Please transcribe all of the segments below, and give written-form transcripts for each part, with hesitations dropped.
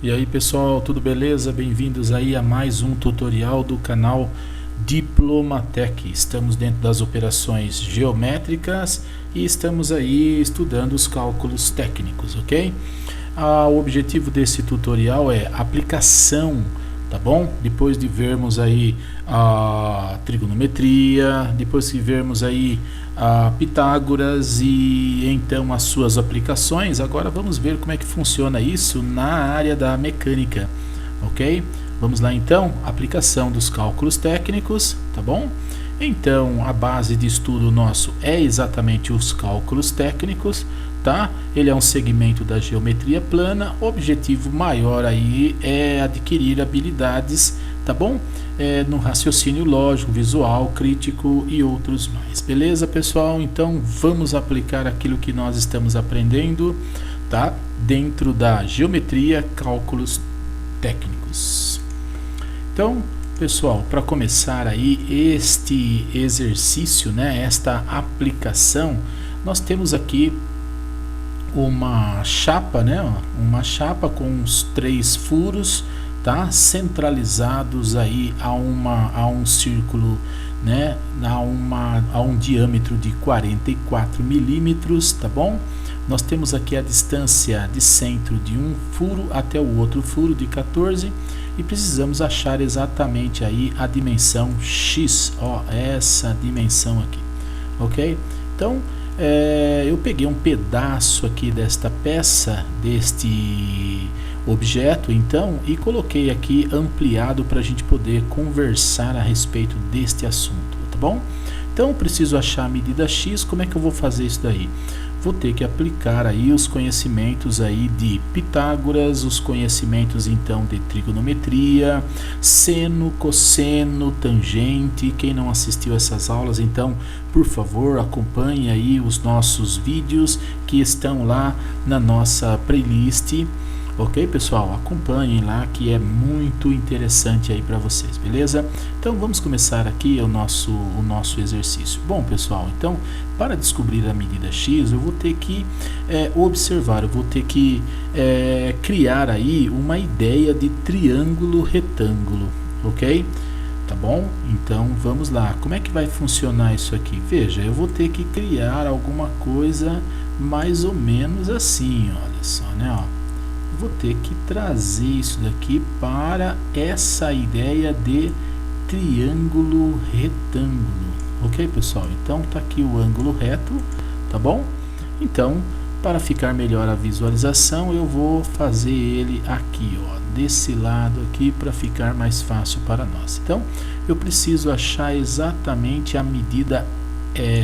E aí pessoal, tudo beleza? Bem-vindos aí a mais um tutorial do canal Diplomatec. Estamos dentro das operações geométricas e estamos aí estudando os cálculos técnicos, ok? O objetivo desse tutorial é aplicação, tá bom? Depois de vermos aí a trigonometria, depois de vermos aí a Pitágoras e então as suas aplicações, agora vamos ver como é que funciona isso na área da mecânica, ok? Vamos lá então, aplicação dos cálculos técnicos, tá bom? Então a base de estudo nosso é exatamente os cálculos técnicos, tá? Ele é um segmento da geometria plana. O objetivo maior aí é adquirir habilidades, tá bom? No raciocínio lógico, visual, crítico e outros mais. Beleza, pessoal? Então vamos aplicar aquilo que nós estamos aprendendo, tá? Dentro da geometria, cálculos técnicos. Então, pessoal, para começar aí este exercício, né, esta aplicação, nós temos aqui uma chapa, né, uma chapa com os 3 furos, tá, centralizados aí a um círculo, né, a um diâmetro de 44 milímetros, tá bom? Nós temos aqui a distância de centro de um furo até o outro furo de 14 e precisamos achar exatamente aí a dimensão X, ó, essa dimensão aqui, ok? Então, eu peguei um pedaço aqui desta peça, deste objeto, então, e coloquei aqui ampliado para a gente poder conversar a respeito deste assunto, tá bom? Então, preciso achar a medida X. Como é que eu vou fazer isso daí? Vou ter que aplicar aí os conhecimentos aí de Pitágoras, os conhecimentos então de trigonometria, seno, cosseno, tangente. Quem não assistiu essas aulas, então, por favor, acompanhe aí os nossos vídeos que estão lá na nossa playlist. Ok, pessoal? Acompanhem lá que é muito interessante aí para vocês, beleza? Então vamos começar aqui o nosso exercício. Bom, pessoal, então para descobrir a medida X eu vou ter que observar, eu vou ter que criar aí uma ideia de triângulo retângulo, ok? Tá bom? Então vamos lá. Como é que vai funcionar isso aqui? Veja, eu vou ter que criar alguma coisa mais ou menos assim, olha só, né? Ó. Vou ter que trazer isso daqui para essa ideia de triângulo retângulo, ok, pessoal? Então tá aqui o ângulo reto, tá bom? Então, para ficar melhor a visualização, eu vou fazer ele aqui, ó, desse lado aqui, para ficar mais fácil para nós. Então, eu preciso achar exatamente a medida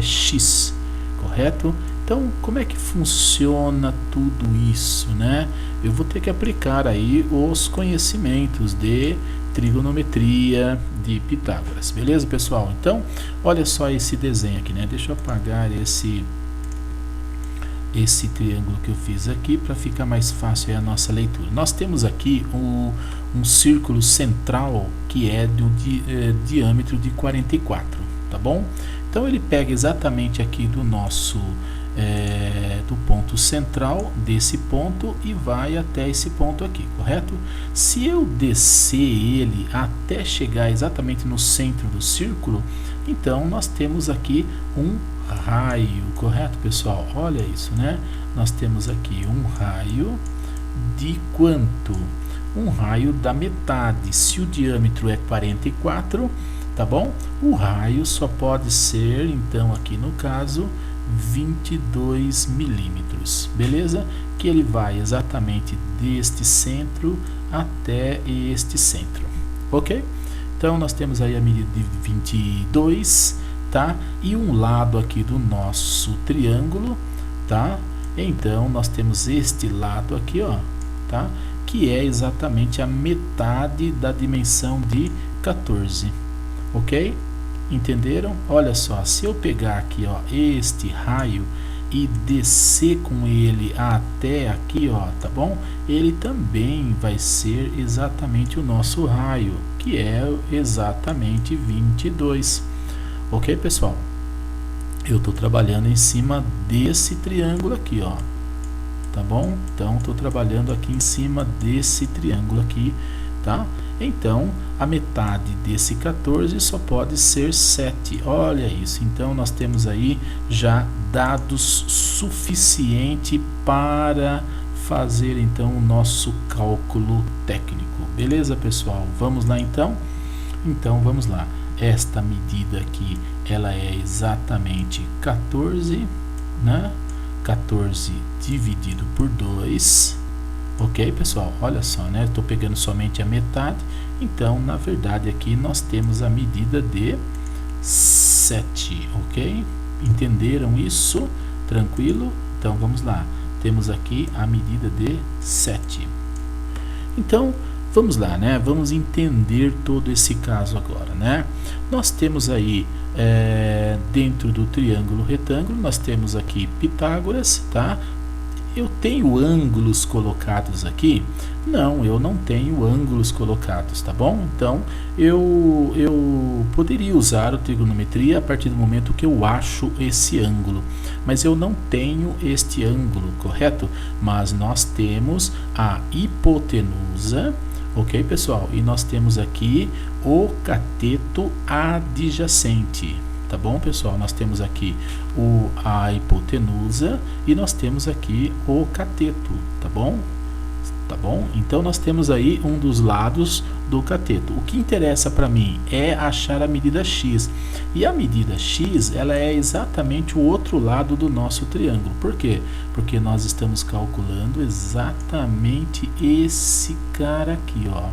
X, correto? Então, como é que funciona tudo isso, né? Eu vou ter que aplicar aí os conhecimentos de trigonometria de Pitágoras, beleza, pessoal? Então, olha só esse desenho aqui, né? Deixa eu apagar esse triângulo que eu fiz aqui para ficar mais fácil aí a nossa leitura. Nós temos aqui um círculo central que é do diâmetro de 44, tá bom? Então, ele pega exatamente aqui do nosso do ponto central desse ponto e vai até esse ponto aqui, correto? Se eu descer ele até chegar exatamente no centro do círculo, então nós temos aqui um raio, correto, pessoal? Olha isso, né? Nós temos aqui um raio de quanto? Um raio da metade. Se o diâmetro é 44, tá bom? O raio só pode ser, então, aqui no caso, 22 milímetros, beleza? Que ele vai exatamente deste centro até este centro, ok? Então nós temos aí a medida de 22, tá? E um lado aqui do nosso triângulo, tá? Então nós temos este lado aqui, ó, tá? Que é exatamente a metade da dimensão de 14, ok? Entenderam? Olha só, se eu pegar aqui, ó, este raio e descer com ele até aqui, ó, tá bom? Ele também vai ser exatamente o nosso raio, que é exatamente 22. Ok, pessoal? Eu estou trabalhando em cima desse triângulo aqui, ó. tá bom? Então estou trabalhando aqui em cima desse triângulo aqui, tá? Então a metade desse 14 só pode ser 7, olha isso. Então nós temos aí já dados suficiente para fazer então o nosso cálculo técnico, beleza pessoal? Vamos lá então? Então vamos lá, esta medida aqui ela é exatamente 14, né? 14 dividido por 2, ok pessoal? Olha só, né? Estou pegando somente a metade, então na verdade aqui nós temos a medida de 7, ok? Entenderam isso? Tranquilo? Então vamos lá, temos aqui a medida de 7. Então vamos lá, né? Vamos entender todo esse caso agora, né? Nós temos aí dentro do triângulo retângulo, nós temos aqui Pitágoras, tá? Eu tenho ângulos colocados aqui? Não, eu não tenho ângulos colocados, tá bom? Então eu poderia usar a trigonometria a partir do momento que eu acho esse ângulo, mas eu não tenho este ângulo, correto? Mas nós temos a hipotenusa, ok pessoal? E nós temos aqui o cateto adjacente, tá bom pessoal? Nós temos aqui a hipotenusa e nós temos aqui o cateto, tá bom? Tá bom? Então nós temos aí um dos lados do cateto. O que interessa para mim é achar a medida x. E a medida x, ela é exatamente o outro lado do nosso triângulo. Por quê? Porque nós estamos calculando exatamente esse cara aqui, ó.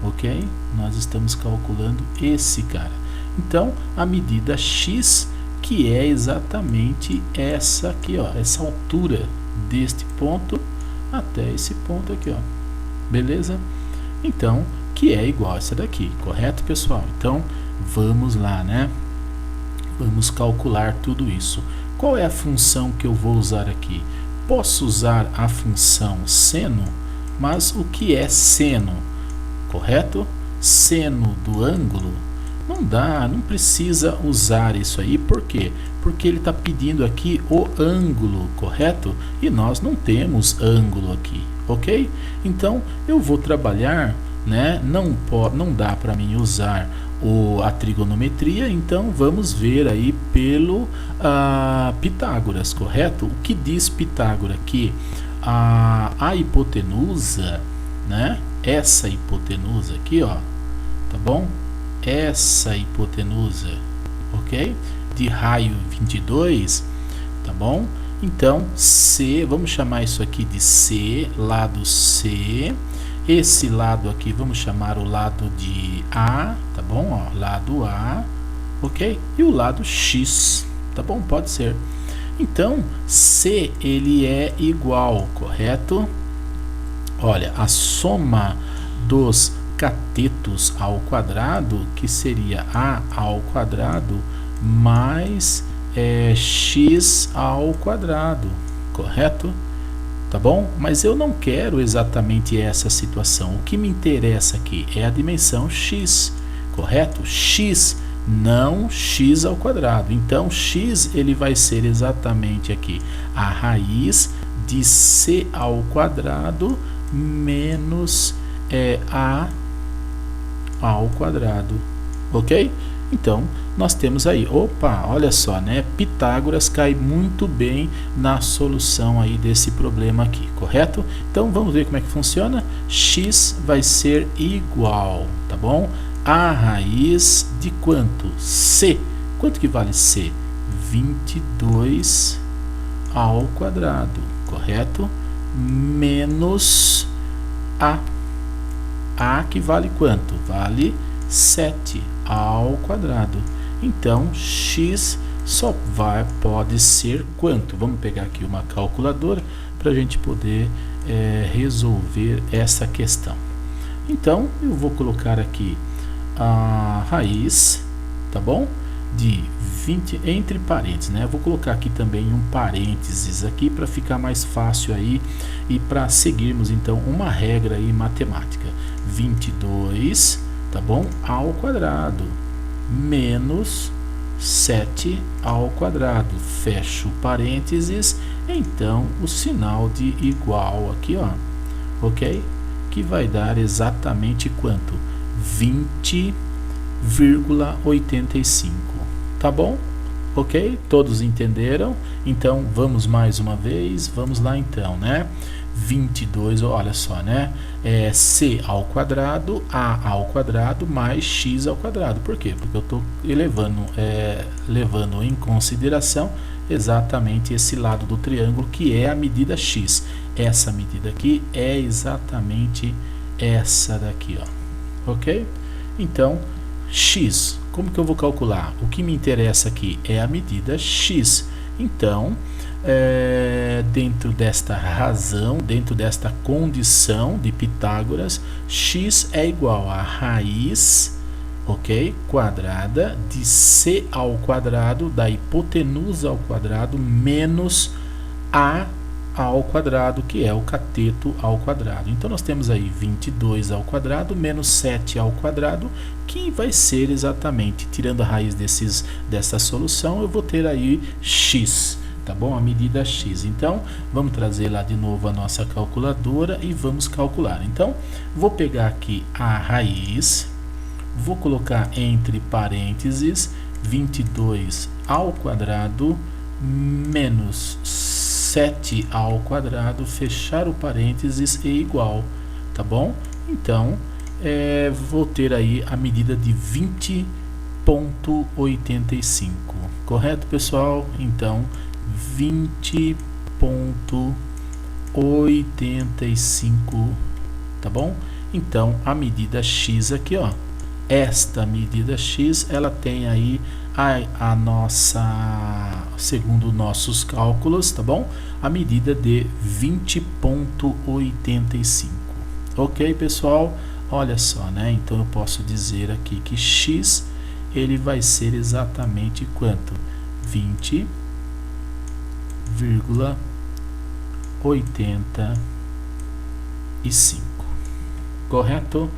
Ok? Nós estamos calculando esse cara. Então, a medida x, que é exatamente essa aqui, ó, essa altura deste ponto até esse ponto aqui, ó. Beleza? Então, que é igual a essa daqui, correto, pessoal? Então, vamos lá, né? Vamos calcular tudo isso. Qual é a função que eu vou usar aqui? Posso usar a função seno, mas o que é seno? Correto? Seno do ângulo? Não dá, não precisa usar isso aí, por quê? Porque ele está pedindo aqui o ângulo, correto? E nós não temos ângulo aqui, ok? Então, eu vou trabalhar, né? Não dá para mim usar a trigonometria, então vamos ver aí pelo Pitágoras, correto? O que diz Pitágoras? Que a hipotenusa, né? Essa hipotenusa aqui, ó, tá bom? Essa hipotenusa, ok? De raio 22, tá bom? Então, C, vamos chamar isso aqui de C, lado C. Esse lado aqui, vamos chamar o lado de A, tá bom? Ó, lado A, ok? E o lado X, tá bom? Pode ser. Então, C, ele é igual, correto? Olha, a soma dos catetos ao quadrado, que seria A ao quadrado mais x ao quadrado, correto? Tá bom? Mas eu não quero exatamente essa situação. O que me interessa aqui é a dimensão x, correto? X, não x ao quadrado. Então, x ele vai ser exatamente aqui a raiz de c ao quadrado menos a ao quadrado, ok? Então, nós temos aí, opa, olha só, né? Pitágoras cai muito bem na solução aí desse problema aqui, correto? Então, vamos ver como é que funciona. X vai ser igual, tá bom? A raiz de quanto? C. Quanto que vale C? 22 ao quadrado, correto? Menos A. A que vale quanto? Vale 7 ao quadrado. Então, x só pode ser quanto? Vamos pegar aqui uma calculadora para a gente poder resolver essa questão. Então, eu vou colocar aqui a raiz, tá bom? De 20 entre parênteses, né? Eu vou colocar aqui também um parênteses aqui para ficar mais fácil aí e para seguirmos então uma regra aí matemática. 22, tá bom? Ao quadrado menos 7 ao quadrado. Fecho parênteses Então o sinal de igual aqui, ó, ok? Que vai dar exatamente quanto? 20,85, tá bom? Ok? Todos entenderam? Então vamos mais uma vez, vamos lá então, né? 22, olha só, né? É c ao quadrado, a ao quadrado mais x ao quadrado. Por quê? Porque eu estou levando em consideração exatamente esse lado do triângulo, que é a medida x. Essa medida aqui é exatamente essa daqui, ó. Ok? Então, x, como que eu vou calcular? O que me interessa aqui é a medida x. Então, dentro desta razão, dentro desta condição de Pitágoras, x é igual a raiz, ok, quadrada de c ao quadrado, da hipotenusa ao quadrado, menos a ao quadrado, que é o cateto ao quadrado. Então nós temos aí 22 ao quadrado menos 7 ao quadrado, que vai ser exatamente, tirando a raiz dessa solução, eu vou ter aí x, tá bom? A medida x. Então vamos trazer lá de novo a nossa calculadora e vamos calcular. Então vou pegar aqui a raiz, vou colocar entre parênteses 22 ao quadrado menos 7 ao quadrado, fechar o parênteses e igual, tá bom? Então, vou ter aí a medida de 20,85, correto, pessoal? Então, 20,85, tá bom? Então, a medida x aqui, ó, esta medida x, ela tem aí a nossa, segundo nossos cálculos, tá bom? A medida de 20,85. Ok, pessoal? Olha só, né? Então eu posso dizer aqui que x ele vai ser exatamente quanto? 20,85. Correto?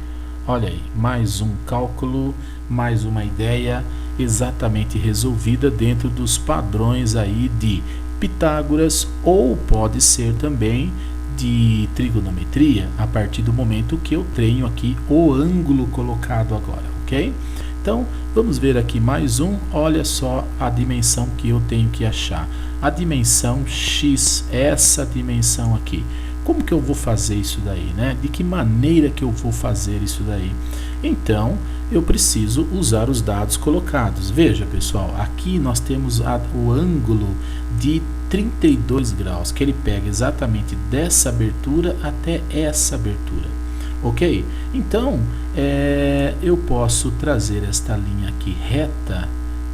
Olha aí, mais um cálculo, mais uma ideia exatamente resolvida dentro dos padrões aí de Pitágoras, ou pode ser também de trigonometria, a partir do momento que eu tenho aqui o ângulo colocado agora, ok? Então, vamos ver aqui mais um. Olha só a dimensão que eu tenho que achar. A dimensão x, essa dimensão aqui. Como que eu vou fazer isso daí, né? De que maneira que eu vou fazer isso daí? Então, eu preciso usar os dados colocados. Veja, pessoal, aqui nós temos o ângulo de 32 graus, que ele pega exatamente dessa abertura até essa abertura, ok? Então, eu posso trazer esta linha aqui reta,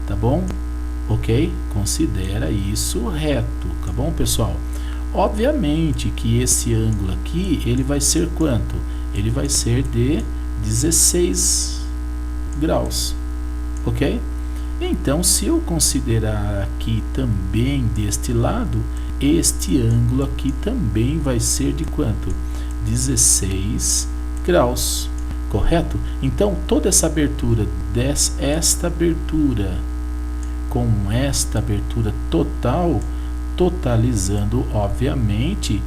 tá bom? Ok? Considera isso reto, tá bom, pessoal? Obviamente que esse ângulo aqui, ele vai ser quanto? Ele vai ser de 16 graus, ok? Então, se eu considerar aqui também deste lado, este ângulo aqui também vai ser de quanto? 16 graus, correto? Então, toda essa abertura, esta abertura com esta abertura total, totalizando, obviamente,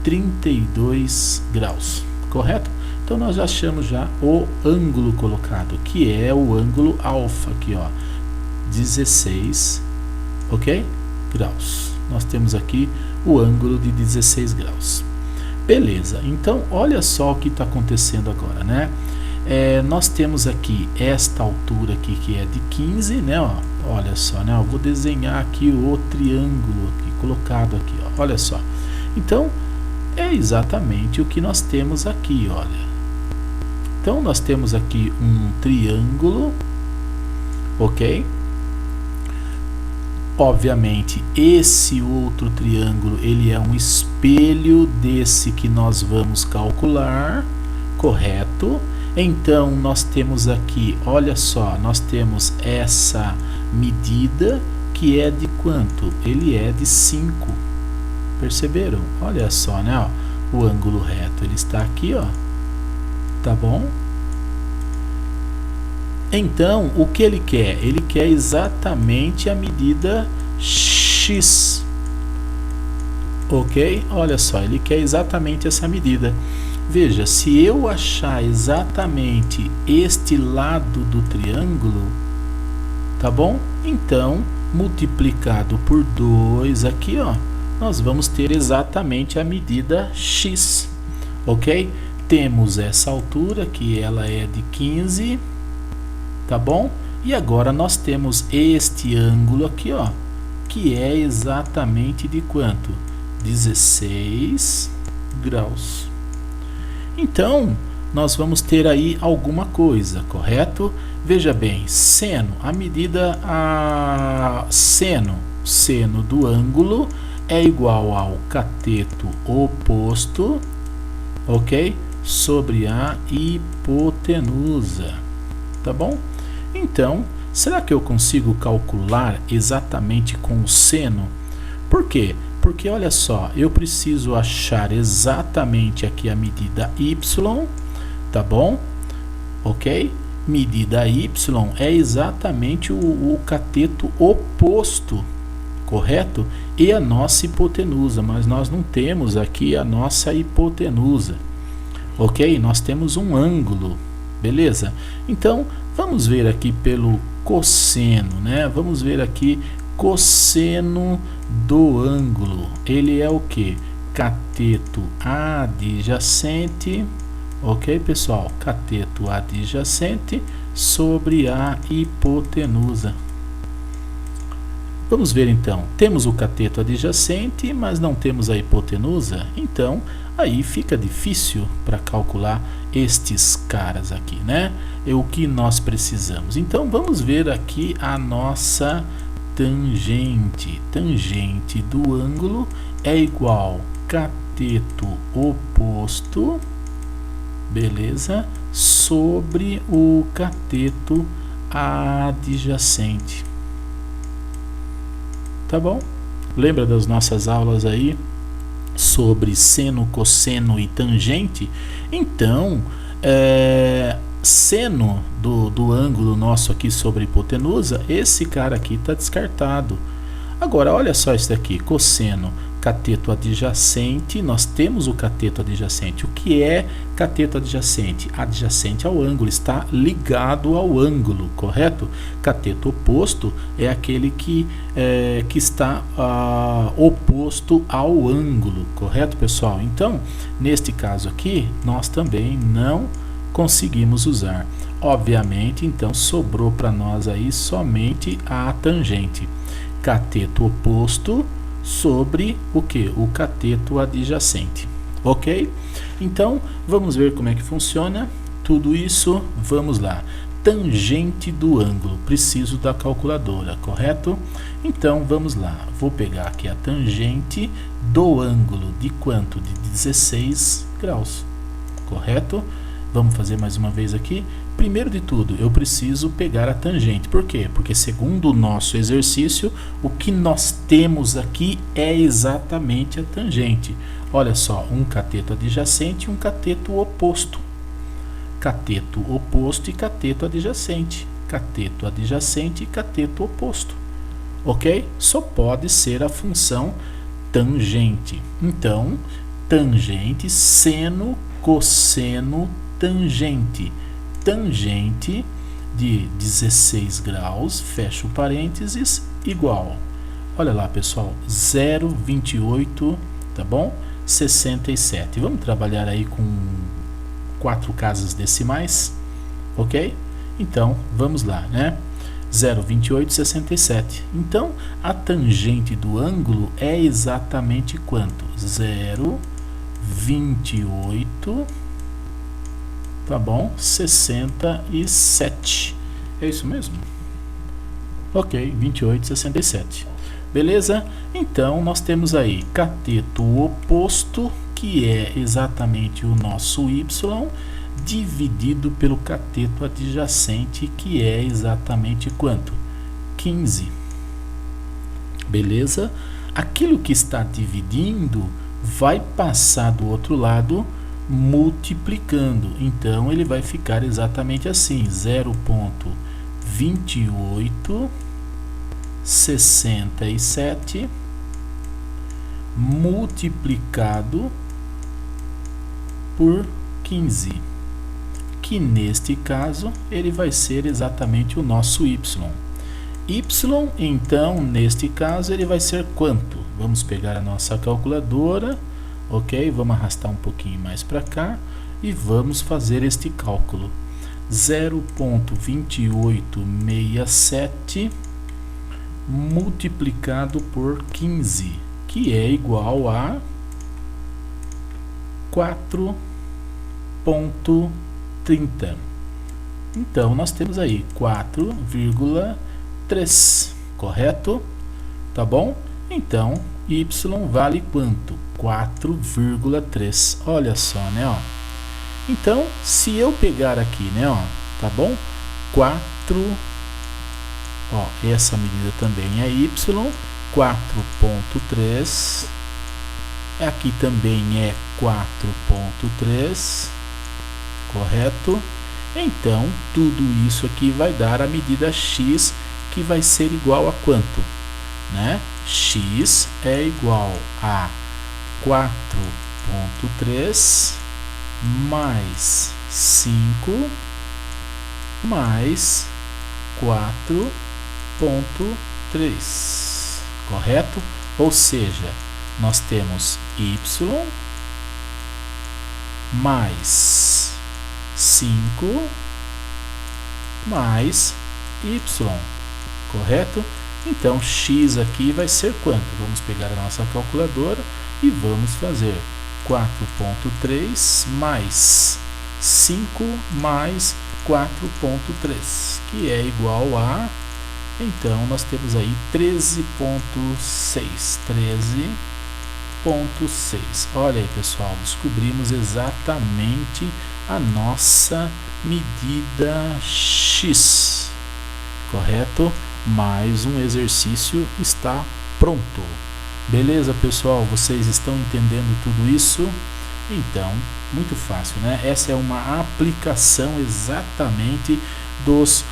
32 graus, correto? Então, nós já achamos já o ângulo colocado, que é o ângulo alfa aqui, ó, 16, ok? Graus. Nós temos aqui o ângulo de 16 graus. Beleza, então, olha só o que está acontecendo agora, né? Nós temos aqui esta altura aqui, que é de 15, né? Ó, olha só, né? Eu vou desenhar aqui o triângulo aqui, colocado aqui, ó, olha só. Então, é exatamente o que nós temos aqui, olha. Então, nós temos aqui um triângulo, ok? Obviamente, esse outro triângulo, ele é um espelho desse que nós vamos calcular, correto? Então, nós temos aqui, olha só, nós temos essa medida que é de quanto? Ele é de 5. Perceberam? Olha só, né? Ó, o ângulo reto, ele está aqui, ó. Tá bom? Então, o que ele quer? Ele quer exatamente a medida x. Ok? Olha só, ele quer exatamente essa medida. Veja, se eu achar exatamente este lado do triângulo, tá bom? Então, multiplicado por 2 aqui, ó, nós vamos ter exatamente a medida x, ok? Temos essa altura, que ela é de 15, tá bom? E agora nós temos este ângulo aqui, ó, que é exatamente de quanto? 16 graus. Então, nós vamos ter aí alguma coisa, correto? Veja bem, seno, a medida seno do ângulo é igual ao cateto oposto, ok? Sobre a hipotenusa, tá bom? Então, será que eu consigo calcular exatamente com o seno? Por quê? Porque olha só, eu preciso achar exatamente aqui a medida y, tá bom? Ok? Medida y é exatamente o cateto oposto, correto? E a nossa hipotenusa, mas nós não temos aqui a nossa hipotenusa, ok? Nós temos um ângulo, beleza? Então, vamos ver aqui pelo cosseno, né? Vamos ver aqui cosseno do ângulo. Ele é o que? Cateto adjacente, ok, pessoal? Cateto adjacente sobre a hipotenusa. Vamos ver então. Temos o cateto adjacente, mas não temos a hipotenusa. Então, aí fica difícil para calcular estes caras aqui, né? É o que nós precisamos. Então, vamos ver aqui a nossa tangente. Tangente do ângulo é igual cateto oposto, beleza, sobre o cateto adjacente. Tá bom? Lembra das nossas aulas aí sobre seno, cosseno e tangente? Então, seno do ângulo nosso aqui sobre a hipotenusa, esse cara aqui está descartado. Agora, olha só isso daqui, cosseno, cateto adjacente, nós temos o cateto adjacente. O que é cateto adjacente? Adjacente ao ângulo, está ligado ao ângulo, correto? Cateto oposto é aquele que está oposto ao ângulo, correto, pessoal? Então, neste caso aqui, nós também não conseguimos usar. Obviamente, então, sobrou para nós aí somente a tangente. Cateto oposto sobre o que? O cateto adjacente, ok? Então, vamos ver como é que funciona tudo isso. Vamos lá. Tangente do ângulo, preciso da calculadora, correto? Então, vamos lá. Vou pegar aqui a tangente do ângulo de quanto? De 16 graus, correto? Vamos fazer mais uma vez aqui. Primeiro de tudo, eu preciso pegar a tangente. Por quê? Porque segundo o nosso exercício, o que nós temos aqui é exatamente a tangente. Olha só, um cateto adjacente e um cateto oposto. Cateto oposto e cateto adjacente. Cateto adjacente e cateto oposto. Ok? Só pode ser a função tangente. Então, tangente, seno, cosseno, tangente. Tangente de 16 graus, fecha o parênteses, igual. Olha lá, pessoal, 0,28, tá bom? 67. Vamos trabalhar aí com 4 casas decimais, ok? Então, vamos lá, né? 0,2867. Então, a tangente do ângulo é exatamente quanto? 0,28, tá bom? 67. É isso mesmo? Ok, 28,67. Beleza? Então, nós temos aí cateto oposto, que é exatamente o nosso y, dividido pelo cateto adjacente, que é exatamente quanto? 15. Beleza? Aquilo que está dividindo vai passar do outro lado multiplicando. Então, ele vai ficar exatamente assim, 0,2867 multiplicado por 15, que neste caso ele vai ser exatamente o nosso y. Y, então, neste caso, ele vai ser quanto? Vamos pegar a nossa calculadora, ok? Vamos arrastar um pouquinho mais para cá e vamos fazer este cálculo. 0,2867 multiplicado por 15, que é igual a 4,30. Então, nós temos aí 4,3, correto? Tá bom? Então, y vale quanto? 4,3. Olha só, né? Ó. Então, se eu pegar aqui, né? Ó, tá bom? 4, ó, essa medida também é y, 4,3. Aqui também é 4,3, correto? Então, tudo isso aqui vai dar a medida x, que vai ser igual a quanto? Né? X é igual a 4,3 mais 5 mais 4,3, correto? Ou seja, nós temos y mais 5 mais y, correto? Então, x aqui vai ser quanto? Vamos pegar a nossa calculadora e vamos fazer 4,3 mais 5 mais 4,3, que é igual a, então, nós temos aí 13,6. Olha aí, pessoal, descobrimos exatamente a nossa medida x, correto? Mais um exercício está pronto. Beleza, pessoal? Vocês estão entendendo tudo isso? Então, muito fácil, né? Essa é uma aplicação exatamente dos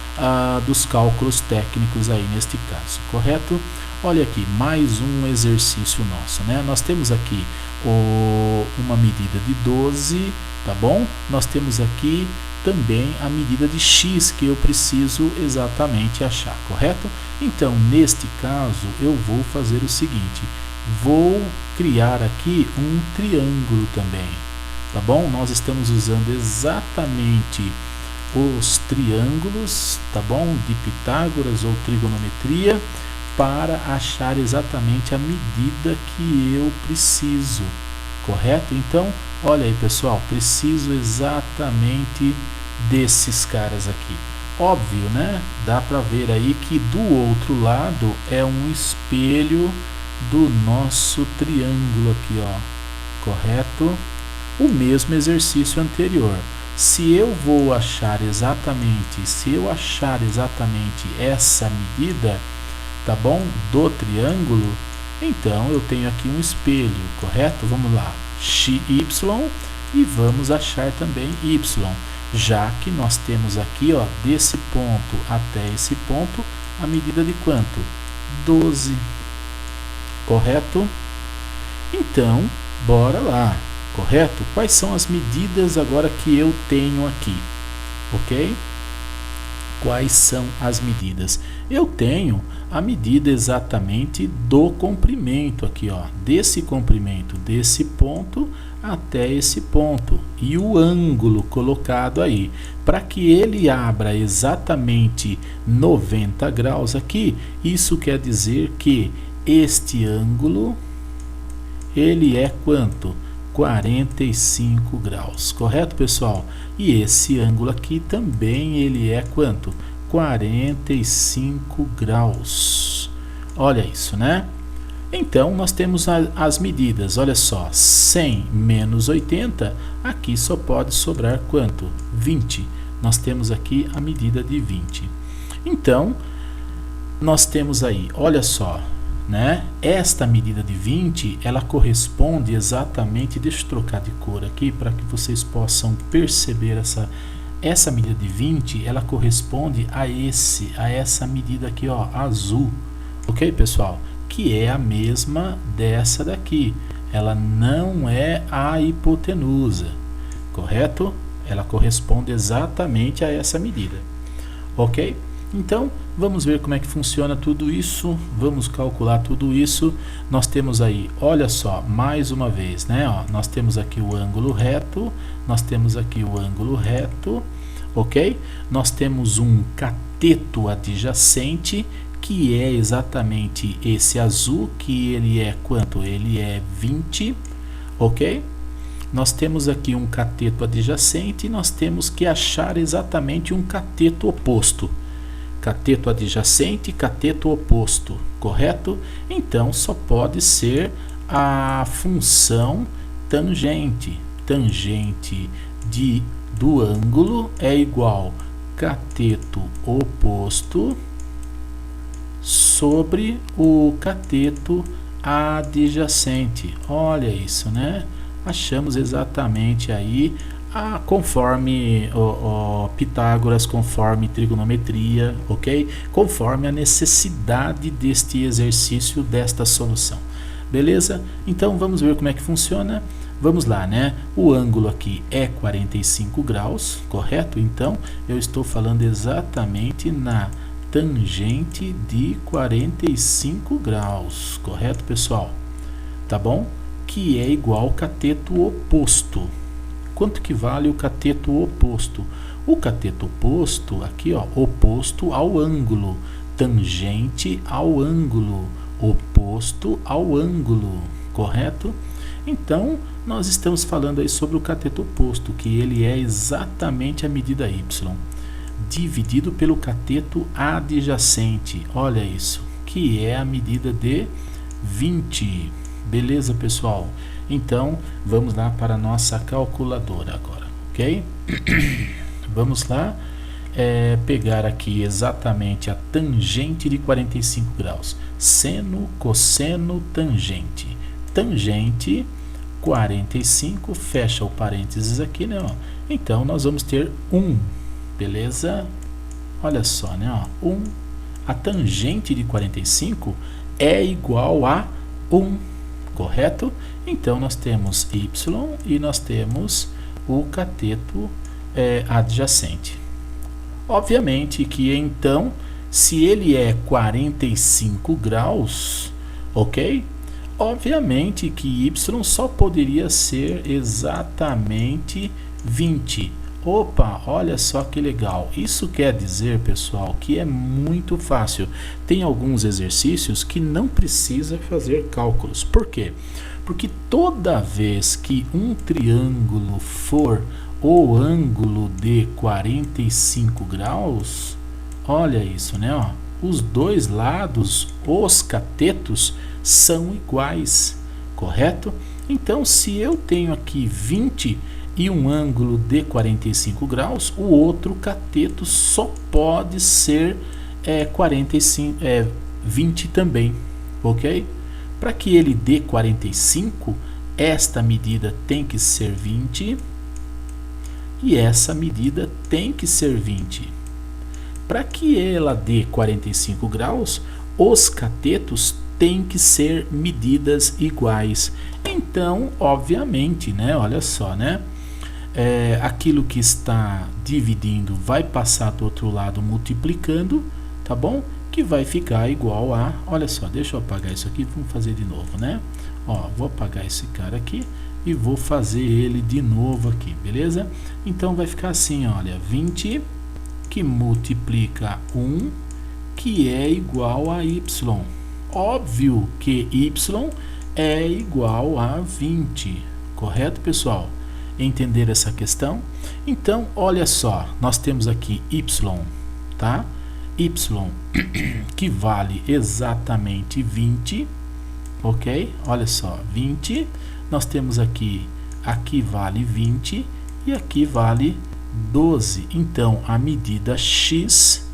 cálculos técnicos aí neste caso, correto? Olha aqui, mais um exercício nosso, né? Nós temos aqui uma medida de 12, tá bom? Nós temos aqui também a medida de x que eu preciso exatamente achar, correto? Então, neste caso, eu vou fazer o seguinte, vou criar aqui um triângulo também, tá bom? Nós estamos usando exatamente os triângulos, tá bom? De Pitágoras ou trigonometria, para achar exatamente a medida que eu preciso, correto? Então, olha aí, pessoal, preciso exatamente desses caras aqui. Óbvio, né? Dá para ver aí que do outro lado é um espelho do nosso triângulo aqui, ó, correto? O mesmo exercício anterior. Se eu achar exatamente essa medida, tá bom? Do triângulo, então eu tenho aqui um espelho, correto? Vamos lá, y, e vamos achar também y, já que nós temos aqui, ó, desse ponto até esse ponto, a medida de quanto? 12, correto? Então, bora lá, correto? Quais são as medidas agora que eu tenho aqui, ok? Quais são as medidas? Eu tenho a medida exatamente do comprimento aqui, ó, desse comprimento, desse ponto até esse ponto, e o ângulo colocado aí, para que ele abra exatamente 90 graus aqui, isso quer dizer que este ângulo, ele é quanto? 45 graus, correto, pessoal? E esse ângulo aqui também ele é quanto? 45 graus. Olha isso, né? Então, nós temos as medidas, olha só, 100 menos 80, aqui só pode sobrar quanto? 20. Nós temos aqui a medida de 20. Então, nós temos aí, olha só, né? Esta medida de 20, ela corresponde exatamente, deixa eu trocar de cor aqui para que vocês possam perceber essa medida de 20, ela corresponde a essa medida aqui, ó, azul, ok, pessoal? que é a mesma dessa daqui. Ela não é a hipotenusa, correto? Ela corresponde exatamente a essa medida, ok? Então, vamos ver como é que funciona tudo isso, vamos calcular tudo isso. Nós temos aí, olha só, mais uma vez, né? Ó, nós temos aqui o ângulo reto, nós temos aqui o ângulo reto, ok? Nós temos um cateto adjacente, que é exatamente esse azul, que ele é quanto? Ele é 20, ok? Nós temos aqui um cateto adjacente e nós temos que achar exatamente um cateto oposto. Cateto adjacente, cateto oposto, correto? Então, só pode ser a função tangente. Tangente do ângulo é igual cateto oposto sobre o cateto adjacente. Olha isso, né? Achamos exatamente aí conforme Pitágoras, conforme trigonometria, ok? Conforme a necessidade deste exercício, desta solução. Beleza? Então vamos ver como é que funciona. Vamos lá, né? O ângulo aqui é 45 graus, correto? Então eu estou falando exatamente na tangente de 45 graus, correto, pessoal? Tá bom? Que é igual ao cateto oposto. Quanto que vale o cateto oposto? O cateto oposto, aqui ó, oposto ao ângulo, tangente ao ângulo, oposto ao ângulo, correto? Então, nós estamos falando aí sobre o cateto oposto, que ele é exatamente a medida y, dividido pelo cateto adjacente, olha isso, que é a medida de 20. Beleza, pessoal? Então, vamos lá para a nossa calculadora agora, ok? Vamos lá, pegar aqui exatamente a tangente de 45 graus. Seno, cosseno, tangente. Tangente 45, fecha o parênteses aqui, né? Ó. Então, nós vamos ter 1, beleza? Olha só, né? Ó, 1. A tangente de 45 é igual a 1. Correto? Então, nós temos y e nós temos o cateto adjacente. Obviamente que, então, se ele é 45 graus, ok? Obviamente que y só poderia ser exatamente 20. Opa, olha só que legal. Isso quer dizer, pessoal, que é muito fácil. Tem alguns exercícios que não precisa fazer cálculos. Por quê? Porque toda vez que um triângulo for o ângulo de 45 graus, olha isso, né? Ó, os dois lados, os catetos, são iguais, correto? Então, se eu tenho aqui 20 e um ângulo de 45 graus, o outro cateto só pode ser 20 também, ok? Para que ele dê 45, esta medida tem que ser 20 e essa medida tem que ser 20. Para que ela dê 45 graus, os catetos têm que ser medidas iguais. Então, obviamente, né? Olha só, né? Aquilo que está dividindo vai passar do outro lado multiplicando, tá bom? Que vai ficar igual a, olha só, deixa eu apagar isso aqui, vamos fazer de novo, né? Ó, vou apagar esse cara aqui e vou fazer ele de novo aqui, beleza? Então vai ficar assim, olha, 20 que multiplica 1, que é igual a y. Óbvio que y é igual a 20, correto, pessoal? Entender essa questão? Então, olha só, nós temos aqui y, tá? Y que vale exatamente 20, ok? Olha só, 20, nós temos aqui vale 20 e aqui vale 12. Então, a medida x,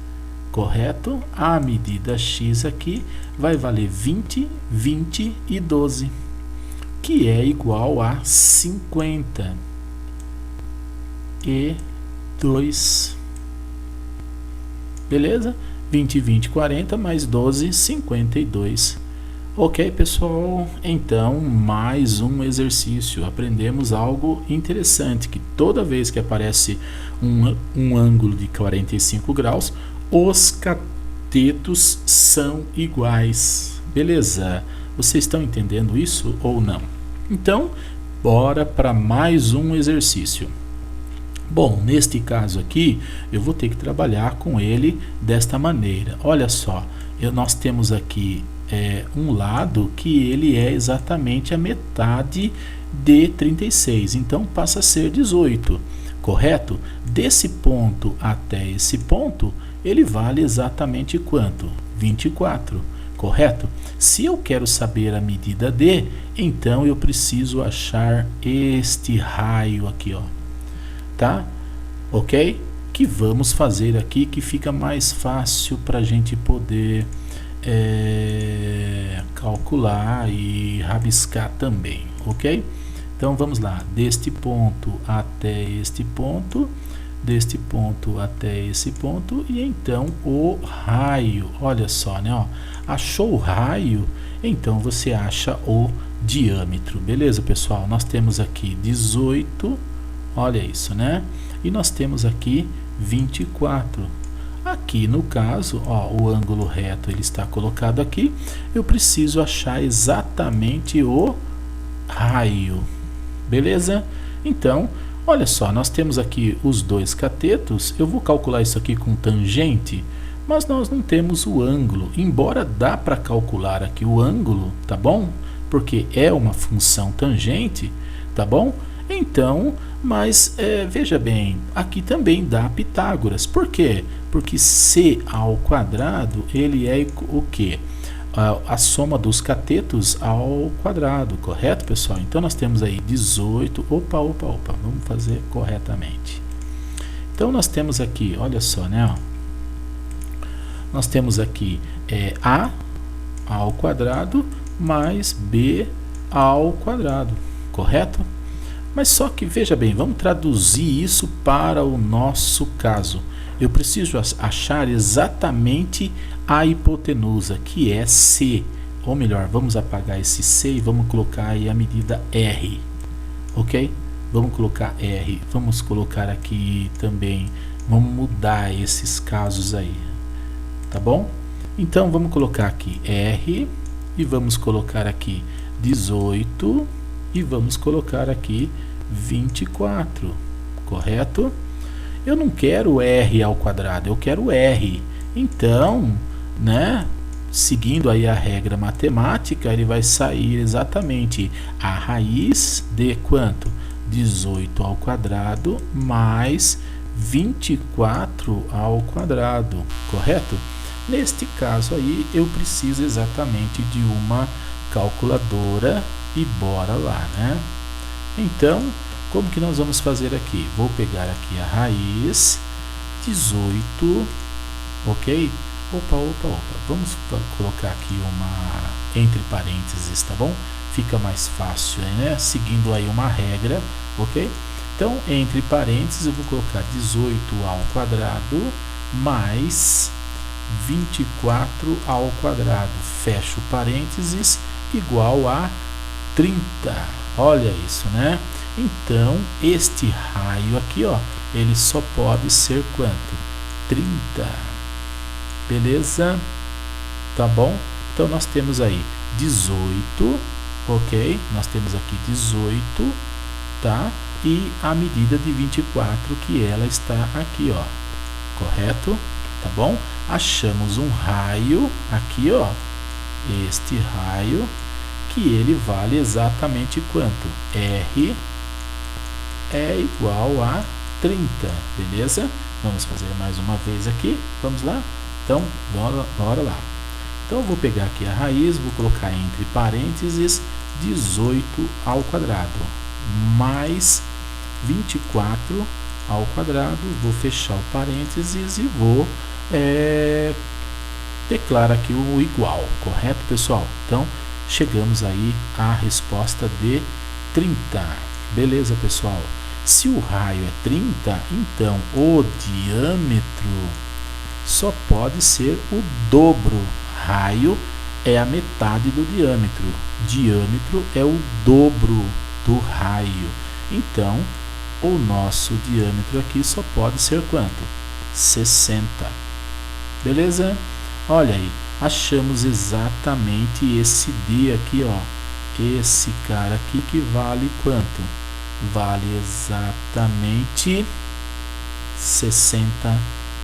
correto? A medida x aqui vai valer 20, 20 e 12, que é igual a 50 e 2. Beleza? 20, 20, 40 mais 12, 52. Ok, pessoal, então mais um exercício. Aprendemos algo interessante, que toda vez que aparece um ângulo de 45 graus, os catetos são iguais. Beleza? Vocês estão entendendo isso ou não? Então, bora para mais um exercício. Bom, neste caso aqui, eu vou ter que trabalhar com ele desta maneira. Olha só, nós temos aqui um lado que ele é exatamente a metade de 36, então passa a ser 18, correto? Desse ponto até esse ponto, ele vale exatamente quanto? 24, correto? Se eu quero saber a medida D, então eu preciso achar este raio aqui, ó, tá? Ok? Que vamos fazer aqui, que fica mais fácil para a gente poder calcular e rabiscar também, ok? Então vamos lá, deste ponto até este ponto, deste ponto até esse ponto, e então o raio, olha só, né? Ó, achou o raio, então você acha o diâmetro, beleza, pessoal? Nós temos aqui 18, olha isso, né? E nós temos aqui 24. Aqui no caso, ó, o ângulo reto ele está colocado aqui, eu preciso achar exatamente o raio, beleza? Então, olha só, nós temos aqui os dois catetos, eu vou calcular isso aqui com tangente, mas nós não temos o ângulo, embora dá para calcular aqui o ângulo, tá bom? Porque é uma função tangente, tá bom? Então, mas veja bem, aqui também dá Pitágoras. Por quê? Porque c ao quadrado, ele é o quê? A soma dos catetos ao quadrado, correto, pessoal? Então, nós temos aí 18, opa, vamos fazer corretamente. Então, nós temos aqui, olha só, né? Ó, nós temos aqui a ao quadrado mais b ao quadrado, correto? Mas só que, veja bem, vamos traduzir isso para o nosso caso. Eu preciso achar exatamente a hipotenusa, que é C. Ou melhor, vamos apagar esse C e vamos colocar aí a medida R. Ok? Vamos colocar R. Vamos colocar aqui também, vamos mudar esses casos aí. Tá bom? Então, vamos colocar aqui R e vamos colocar aqui 18 e vamos colocar aqui 24, correto? Eu não quero R ao quadrado, eu quero R. Então, né, seguindo aí a regra matemática, ele vai sair exatamente a raiz de quanto? 18 ao quadrado mais 24 ao quadrado, correto? Neste caso aí, eu preciso exatamente de uma calculadora e bora lá, né? Então, como que nós vamos fazer aqui? Vou pegar aqui a raiz, 18, ok? Opa, vamos colocar aqui uma entre parênteses, tá bom? Fica mais fácil, né? Seguindo aí uma regra, ok? Então, entre parênteses, eu vou colocar 18 ao quadrado mais 24 ao quadrado, fecho parênteses, igual a 30. Olha isso, né? Então, este raio aqui, ó, ele só pode ser quanto? 30. Beleza? Tá bom? Então, nós temos aí 18, ok? Nós temos aqui 18, tá? E a medida de 24, que ela está aqui, ó. Correto? Tá bom? Achamos um raio aqui, ó. Este raio, que ele vale exatamente quanto? R é igual a 30, beleza? Vamos fazer mais uma vez aqui, vamos lá? Então, bora lá. Então, eu vou pegar aqui a raiz, vou colocar entre parênteses 18 ao quadrado, mais 24 ao quadrado, vou fechar o parênteses e vou declarar aqui o igual, correto, pessoal? Então, chegamos aí à resposta de 30. Beleza, pessoal? Se o raio é 30, então o diâmetro só pode ser o dobro. Raio é a metade do diâmetro. Diâmetro é o dobro do raio. Então, o nosso diâmetro aqui só pode ser quanto? 60. Beleza? Olha aí, achamos exatamente esse D aqui, ó. Esse cara aqui que vale quanto? Vale exatamente 60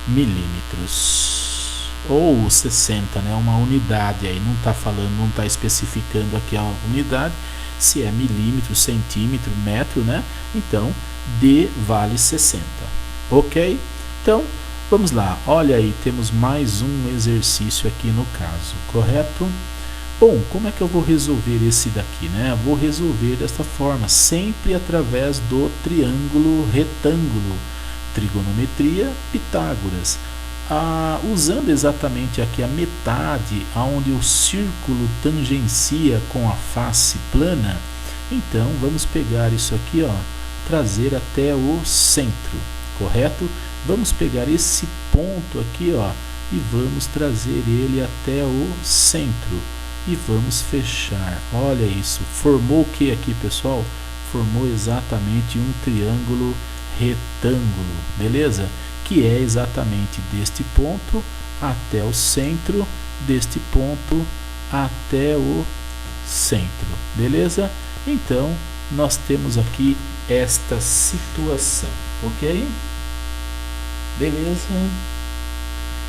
milímetros. Ou 60, né? Uma unidade aí, não está falando, não está especificando aqui a unidade, se é milímetro, centímetro, metro, né? Então, D vale 60, ok? Então, vamos lá, olha aí, temos mais um exercício aqui no caso, correto? Bom, como é que eu vou resolver esse daqui, né? Vou resolver desta forma, sempre através do triângulo retângulo, trigonometria Pitágoras. Usando exatamente aqui a metade, onde o círculo tangencia com a face plana, então vamos pegar isso aqui, ó, trazer até o centro, correto? Vamos pegar esse ponto aqui, ó, e vamos trazer ele até o centro e vamos fechar. Olha isso, formou o que aqui, pessoal? Formou exatamente um triângulo retângulo, beleza? Que é exatamente deste ponto até o centro, deste ponto até o centro, beleza? Então, nós temos aqui esta situação, ok? Beleza?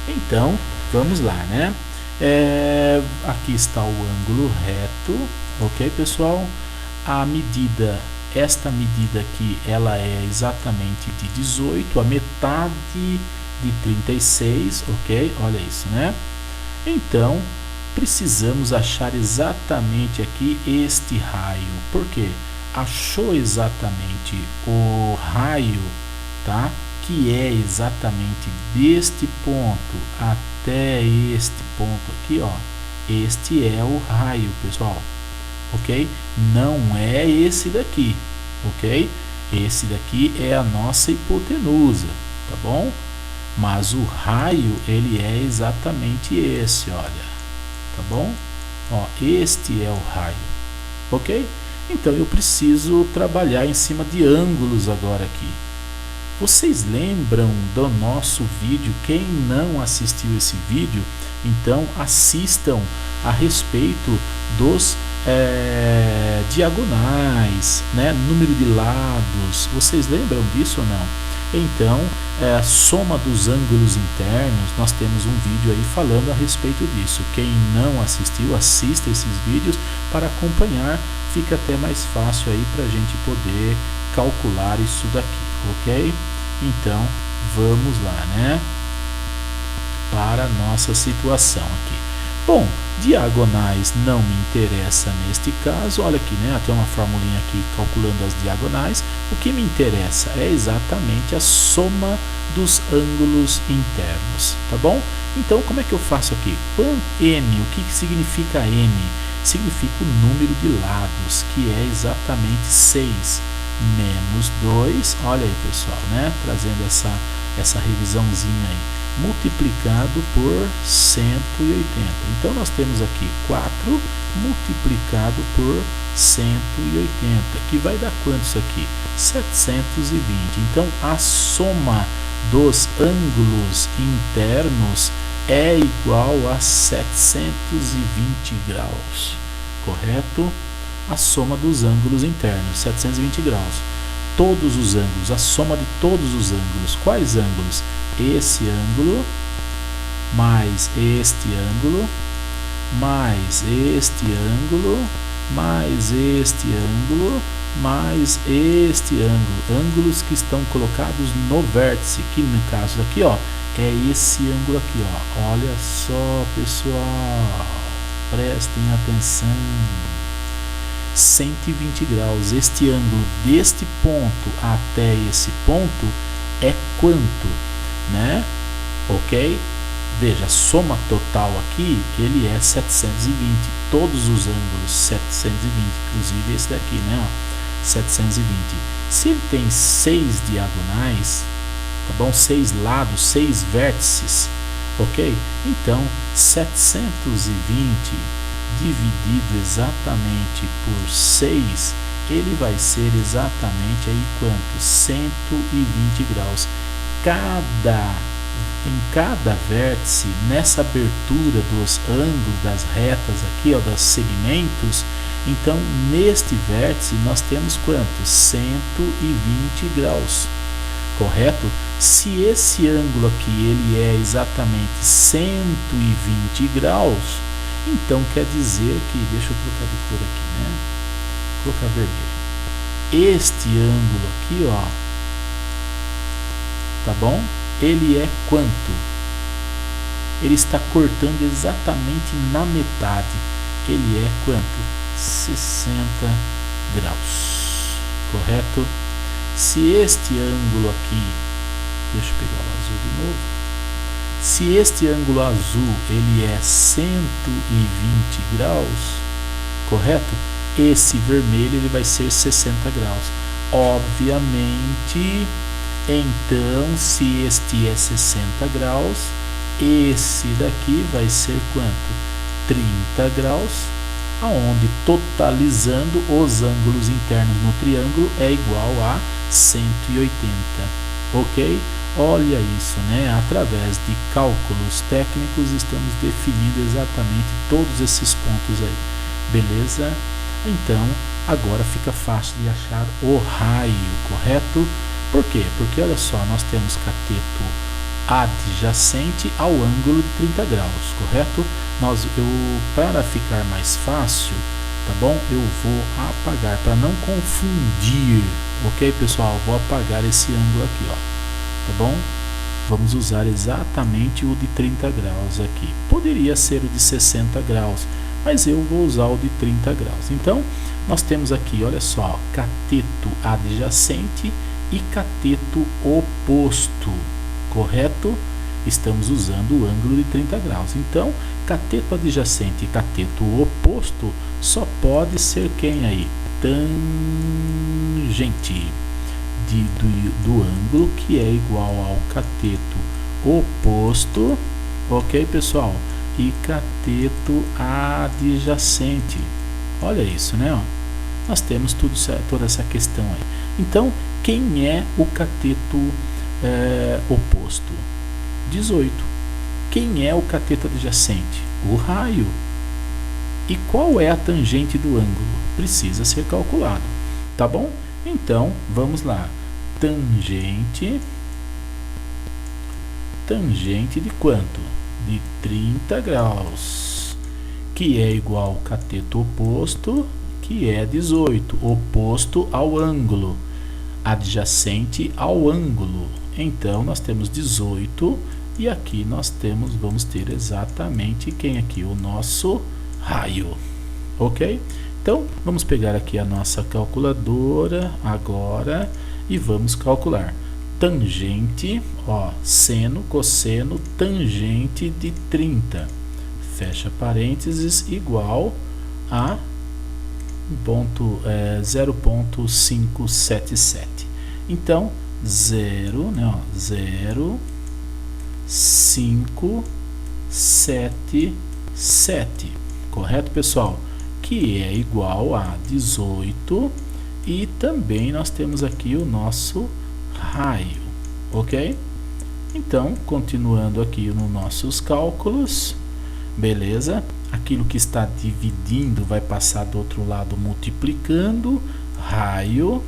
Então, vamos lá, né? Aqui está o ângulo reto, ok, pessoal? A medida, esta medida aqui, ela é exatamente de 18, a metade de 36, ok? Olha isso, né? Então, precisamos achar exatamente aqui este raio. Por quê? Achou exatamente o raio, tá? Que é exatamente deste ponto até este ponto aqui, ó. Este é o raio, pessoal, ok? Não é esse daqui, ok? Esse daqui é a nossa hipotenusa, tá bom? Mas o raio, ele é exatamente esse, olha, tá bom? Ó, este é o raio, ok? Então eu preciso trabalhar em cima de ângulos agora aqui. Vocês lembram do nosso vídeo? Quem não assistiu esse vídeo, então assistam a respeito dos diagonais, né? Número de lados. Vocês lembram disso ou não? Então, a soma dos ângulos internos, nós temos um vídeo aí falando a respeito disso. Quem não assistiu, assista esses vídeos para acompanhar, fica até mais fácil aí para a gente poder calcular isso daqui, ok? Então, vamos lá, né? Para a nossa situação aqui. Bom, diagonais não me interessa neste caso, olha aqui, né? Tem uma formulinha aqui calculando as diagonais. O que me interessa é exatamente a soma dos ângulos internos, tá bom? Então, como é que eu faço aqui? N, o que significa N? Significa o número de lados, que é exatamente 6 menos 2, olha aí, pessoal, né? Trazendo essa revisãozinha aí, multiplicado por 180. Então, nós temos aqui 4 multiplicado por 180, que vai dar quanto isso aqui? 720. Então, a soma dos ângulos internos é igual a 720 graus, correto? A soma dos ângulos internos, 720 graus. Todos os ângulos, a soma de todos os ângulos. Quais ângulos? Esse ângulo, mais este ângulo, mais este ângulo, mais este ângulo, mais este ângulo. Ângulos que estão colocados no vértice, que no caso aqui, ó, é esse ângulo aqui, ó. Olha só, pessoal, prestem atenção. 120 graus. Este ângulo deste ponto até esse ponto é quanto, né? Ok? Veja, a soma total aqui, ele é 720. Todos os ângulos 720, inclusive esse daqui, né? Ó, 720. Se ele tem 6 diagonais, tá bom? 6 lados, 6 vértices, ok? Então, 720 dividido exatamente por 6, ele vai ser exatamente aí quanto? 120 graus. Em cada vértice, nessa abertura dos ângulos das retas aqui, ó, dos segmentos, então neste vértice nós temos quanto? 120 graus, correto? Se esse ângulo aqui ele é exatamente 120 graus, então quer dizer que, deixa eu trocar de cor aqui, né? Vou colocar vermelho. Este ângulo aqui, ó, tá bom? Ele é quanto? Ele está cortando exatamente na metade. Ele é quanto? 60 graus, correto? Se este ângulo aqui, deixa eu pegar o azul de novo. Se este ângulo azul ele é 120 graus, correto? Esse vermelho ele vai ser 60 graus. Obviamente, então, se este é 60 graus, esse daqui vai ser quanto? 30 graus, aonde totalizando os ângulos internos no triângulo é igual a 180, ok? Olha isso, né? Através de cálculos técnicos estamos definindo exatamente todos esses pontos aí, beleza? Então, agora fica fácil de achar o raio, correto? Por quê? Porque olha só, nós temos cateto adjacente ao ângulo de 30 graus, correto? Para ficar mais fácil, tá bom? Eu vou apagar, para não confundir, ok, pessoal? Vou apagar esse ângulo aqui, ó, tá bom? Vamos usar exatamente o de 30 graus aqui. Poderia ser o de 60 graus, mas eu vou usar o de 30 graus. Então, nós temos aqui, olha só, cateto adjacente e cateto oposto, correto? Estamos usando o ângulo de 30 graus. Então, cateto adjacente e cateto oposto só pode ser quem aí? Tangente do ângulo que é igual ao cateto oposto, ok, pessoal? E cateto adjacente. Olha isso, né? Ó. Nós temos toda essa questão aí. Então, quem é o cateto oposto? 18. Quem é o cateto adjacente? O raio. E qual é a tangente do ângulo? Precisa ser calculado, tá bom? Então, vamos lá. Tangente de quanto? De 30 graus, que é igual ao cateto oposto, que é 18, oposto ao ângulo, adjacente ao ângulo. Então, nós temos 18 e aqui nós vamos ter exatamente quem aqui? O nosso raio, ok? Então, vamos pegar aqui a nossa calculadora agora e vamos calcular. Tangente, ó, seno, cosseno, tangente de 30, fecha parênteses, igual a 0,577. Então, 0,577, correto, pessoal? Que é igual a 18 e também nós temos aqui o nosso raio, ok? Então, continuando aqui nos nossos cálculos, beleza? Aquilo que está dividindo vai passar do outro lado multiplicando, raio,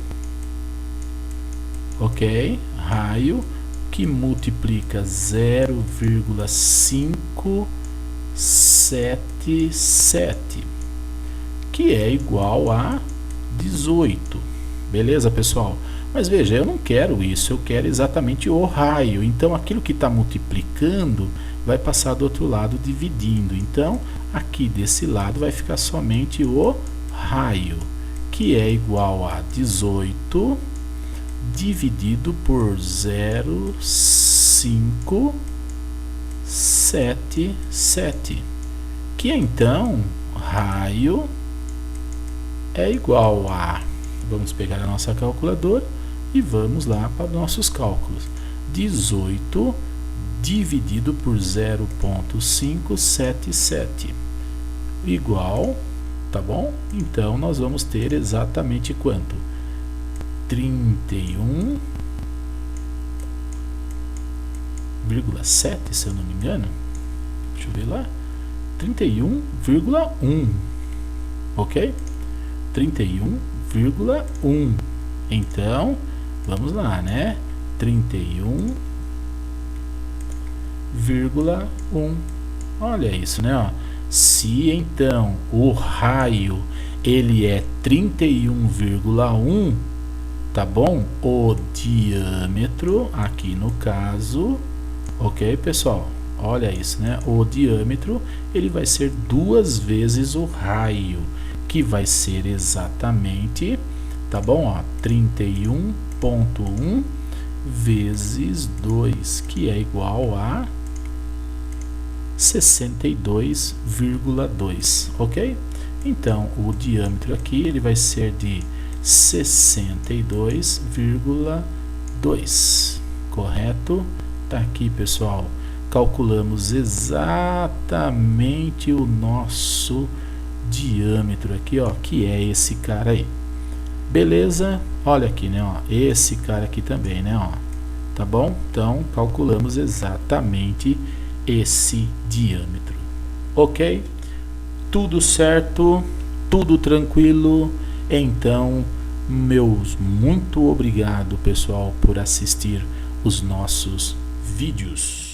ok? Raio que multiplica 0,577, que é igual a 18, beleza, pessoal? Mas veja, eu não quero isso, eu quero exatamente o raio. Então, aquilo que está multiplicando vai passar do outro lado dividindo. Então, aqui desse lado vai ficar somente o raio, que é igual a 18 dividido por 0,577, que então raio é igual a, vamos pegar a nossa calculadora e vamos lá para os nossos cálculos. 18 dividido por 0,577 igual, tá bom? Então nós vamos ter exatamente quanto? 31,7, se eu não me engano. Deixa eu ver lá. 31,1, ok? 31,1. Então, vamos lá, né? 31,1. Olha isso, né? Ó. Se então o raio ele é 31,1, tá bom? O diâmetro, aqui no caso, ok, pessoal? Olha isso, né? O diâmetro ele vai ser 2 vezes o raio, que vai ser exatamente, tá bom? Ó, 31,1 vezes 2, que é igual a 62,2, ok? Então, o diâmetro aqui ele vai ser de 62,2, correto? Tá aqui, pessoal. Calculamos exatamente o nosso diâmetro aqui, ó, que é esse cara aí. Beleza? Olha aqui, né, ó, esse cara aqui também, né, ó. Tá bom? Então, calculamos exatamente esse diâmetro. OK? Tudo certo, tudo tranquilo. Então, meus muito obrigado, pessoal, por assistir os nossos vídeos.